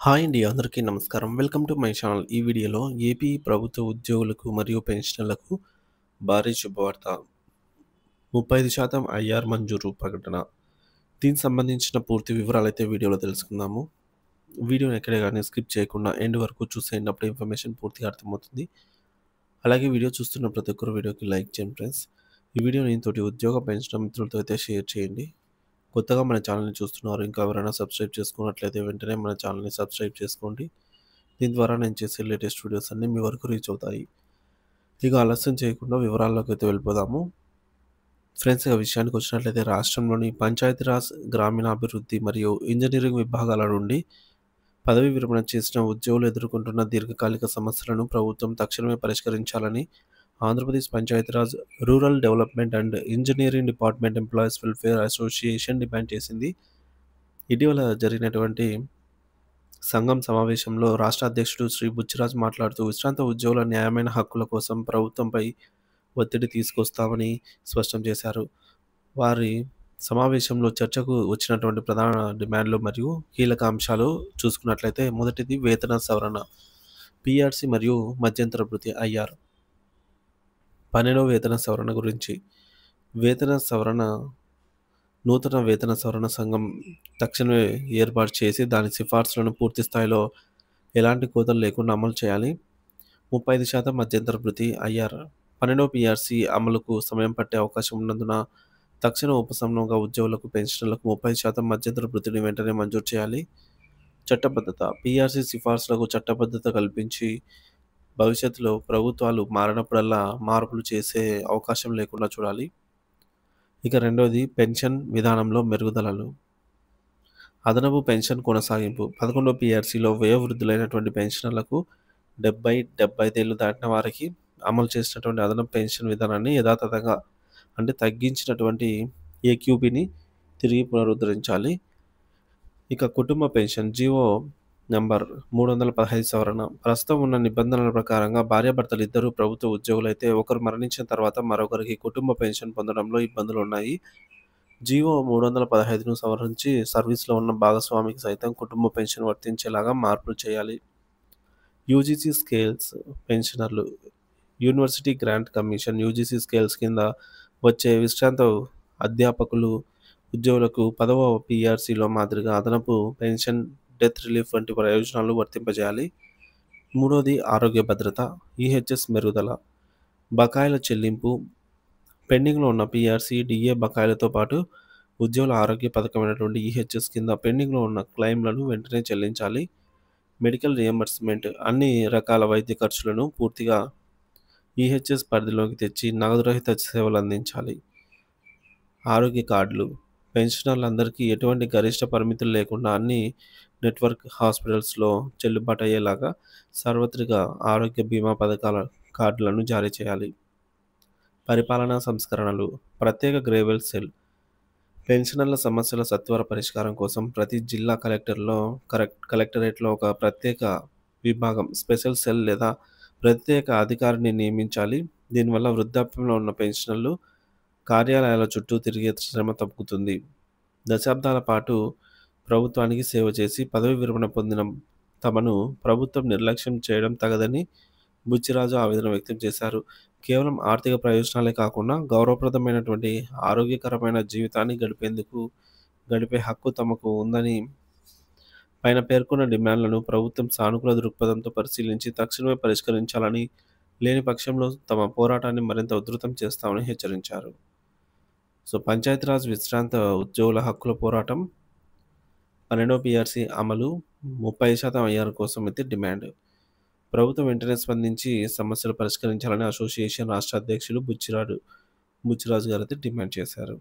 Hi అండి. అందరికీ నమస్కారం. Welcome to my channel. ఈ వీడియోలో ఏపీ ప్రభుత్వ ఉద్యోగులకు మరియు పెన్షనర్లకు భారీ శుభవార్త. 35% ఐఆర్ మంజూరు ప్రకటన. దీనికి సంబంధించిన పూర్తి వివరాలైతే వీడియోలో తెలుసుకుందాము. వీడియోని ఎక్కడే గానీ స్కిప్ చేయకుండా ఎండ్ వరకు చూసేయండి. అప్పుడే ఇన్ఫర్మేషన్ పూర్తిగా అర్థమవుతుంది. అలాగే వీడియో చూస్తున్న ప్రతి ఒక్కరు వీడియోకి లైక్ చేయండి ఫ్రెండ్స్. ఈ వీడియోని తోటి ఉద్యోగ పెన్షన్ మిత్రులతో అయితే షేర్ చేయండి. కొత్తగా మన ఛానల్ని చూస్తున్నారు, ఇంకా ఎవరైనా సబ్స్క్రైబ్ చేసుకున్నట్లయితే వెంటనే మన ఛానల్ని సబ్స్క్రైబ్ చేసుకోండి. దీని ద్వారా నేను చేసే లేటెస్ట్ వీడియోస్ అన్నీ మీ వరకు రీచ్ అవుతాయి. ఇక ఆలస్యం చేయకుండా వివరాల్లోకి అయితే వెళ్ళిపోదాము. ఫ్రెండ్స్, ఇక విషయానికి వచ్చినట్లయితే రాష్ట్రంలోని పంచాయతీరాజ్, గ్రామీణాభివృద్ధి మరియు ఇంజనీరింగ్ విభాగాల నుండి పదవీ విరమణ చేసిన ఉద్యోగులు ఎదుర్కొంటున్న దీర్ఘకాలిక సమస్యలను ప్రభుత్వం తక్షణమే పరిష్కరించాలని Andhra Pradesh Panchayati Raj, rural development and engineering department employees welfare association demand చేసింది. ఇటీవల జరిగినటువంటి సంఘం సమావేశంలో రాష్ట్ర అధ్యక్షుడు శ్రీ బుచ్చిరాజు మాట్లాడుతూ, విశ్రాంత ఉద్యోగుల న్యాయమైన హక్కుల కోసం ప్రభుత్వంపై ఒత్తిడి తీసుకొస్తామని స్పష్టం చేశారు. వారి సమావేశంలో చర్చకు వచ్చినటువంటి ప్రధాన డిమాండ్లు మరియు కీలక అంశాలు చూసుకున్నట్లయితే, మొదటిది వేతన సవరణ, పిఆర్సి మరియు మధ్యంతర భృతి ఐఆర్. 12వ వేతన సవరణ గురించి. నూతన వేతన సవరణ సంఘం తక్షణమే ఏర్పాటు చేసి దాని సిఫార్సులను పూర్తి స్థాయిలో ఎలాంటి కోతలు లేకుండా అమలు చేయాలి. 35% మధ్యంతర భృతి ఐఆర్. 12వ పిఆర్సి అమలుకు సమయం పట్టే అవకాశం ఉన్నందున తక్షణ ఉపశమనంగా ఉద్యోగులకు, పెన్షనర్లకు 30% మధ్యంతర భృతిని వెంటనే మంజూరు చేయాలి. చట్టబద్ధత. పిఆర్సి సిఫార్సులకు చట్టబద్ధత కల్పించి భవిష్యత్తులో ప్రభుత్వాలు మారినప్పుడల్లా మార్పులు చేసే అవకాశం లేకుండా చూడాలి. ఇక రెండవది పెన్షన్ విధానంలో మెరుగుదలలు. అదనపు పెన్షన్ కొనసాగింపు. 11వ పిఆర్సిలో వయోవృద్ధులైనటువంటి పెన్షనర్లకు 70-75 ఏళ్లు దాటిన వారికి అమలు చేసినటువంటి అదనపు పెన్షన్ విధానాన్ని యథాతథంగా, అంటే తగ్గించినటువంటి ఏక్యూపీని తిరిగి పునరుద్ధరించాలి. ఇక కుటుంబ పెన్షన్ జీవో నంబర్ 315 సవరణ. ప్రస్తుతం ఉన్న నిబంధనల ప్రకారంగా భార్యాభర్తలు ఇద్దరు ప్రభుత్వ ఉద్యోగులైతే ఒకరు మరణించిన తర్వాత మరొకరికి కుటుంబ పెన్షన్ పొందడంలో ఇబ్బందులు ఉన్నాయి. జీవో 315ను సవరించి సర్వీస్లో ఉన్న భాగస్వామికి సైతం కుటుంబ పెన్షన్ వర్తించేలాగా మార్పులు చేయాలి. యూజీసీ స్కేల్స్ పెన్షనర్లు. University grant commission UGC scales కింద వచ్చే విశ్రాంత అధ్యాపకులు ఉద్యోగులకు 10వ పిఆర్సీలో మాదిరిగా అదనపు పెన్షన్, డెత్ రిలీఫ్ వంటి ప్రయోజనాలు వర్తింపజేయాలి. మూడవది ఆరోగ్య భద్రత, ఈహెచ్ఎస్ మెరుగుదల. బకాయిల చెల్లింపు. పెండింగ్లో ఉన్న పిఆర్సీ, డిఏ బకాయిలతో పాటు ఉద్యోగుల ఆరోగ్య పథకమైనటువంటి ఈహెచ్ఎస్ కింద పెండింగ్లో ఉన్న క్లెయిమ్లను వెంటనే చెల్లించాలి. Medical reimbursement. అన్ని రకాల వైద్య ఖర్చులను పూర్తిగా ఈహెచ్ఎస్ పరిధిలోకి తెచ్చి నగదు రహిత సేవలు అందించాలి. ఆరోగ్య కార్డులు. పెన్షనర్లందరికీ ఎటువంటి గరిష్ట పరిమితులు లేకుండా అన్ని నెట్వర్క్ హాస్పిటల్స్లో చెల్లుబాటు అయ్యేలాగా సార్వత్రిక ఆరోగ్య బీమా పథకాల కార్డులను జారీ చేయాలి. పరిపాలనా సంస్కరణలు. ప్రత్యేక గ్రేవెల్ సెల్. పెన్షనర్ల సమస్యల సత్వర పరిష్కారం కోసం ప్రతి జిల్లా కలెక్టరేట్లో ఒక ప్రత్యేక విభాగం, స్పెషల్ సెల్ లేదా ప్రత్యేక అధికారిని నియమించాలి. దీనివల్ల వృద్ధాప్యంలో ఉన్న పెన్షనర్లు కార్యాలయాల చుట్టూ తిరిగే శ్రమ తగ్గుతుంది. దశాబ్దాల పాటు ప్రభుత్వానికి సేవ చేసి పదవి విరమణ పొందిన తమను ప్రభుత్వం నిర్లక్ష్యం చేయడం తగదని బుచ్చిరాజు ఆవేదన వ్యక్తం చేశారు. కేవలం ఆర్థిక ప్రయోజనాలే కాకుండా గౌరవప్రదమైనటువంటి ఆరోగ్యకరమైన జీవితాన్ని గడిపే హక్కు తమకు ఉందని పైన పేర్కొన్న డిమాండ్లను ప్రభుత్వం సానుకూల దృక్పథంతో పరిశీలించి తక్షణమే పరిష్కరించాలని, లేని పక్షంలో తమ పోరాటాన్ని మరింత ఉధృతం చేస్తామని హెచ్చరించారు. పంచాయతీరాజ్ విశ్రాంత ఉద్యోగుల హక్కుల పోరాటం, 12వ పిఆర్సీ అమలు, 30% ఐఆర్ కోసం అయితే డిమాండ్. ప్రభుత్వం వెంటనే స్పందించి సమస్యలు పరిష్కరించాలని అసోసియేషన్ రాష్ట్ర అధ్యక్షులు బుచ్చిరాజు గారు అయితే డిమాండ్ చేశారు.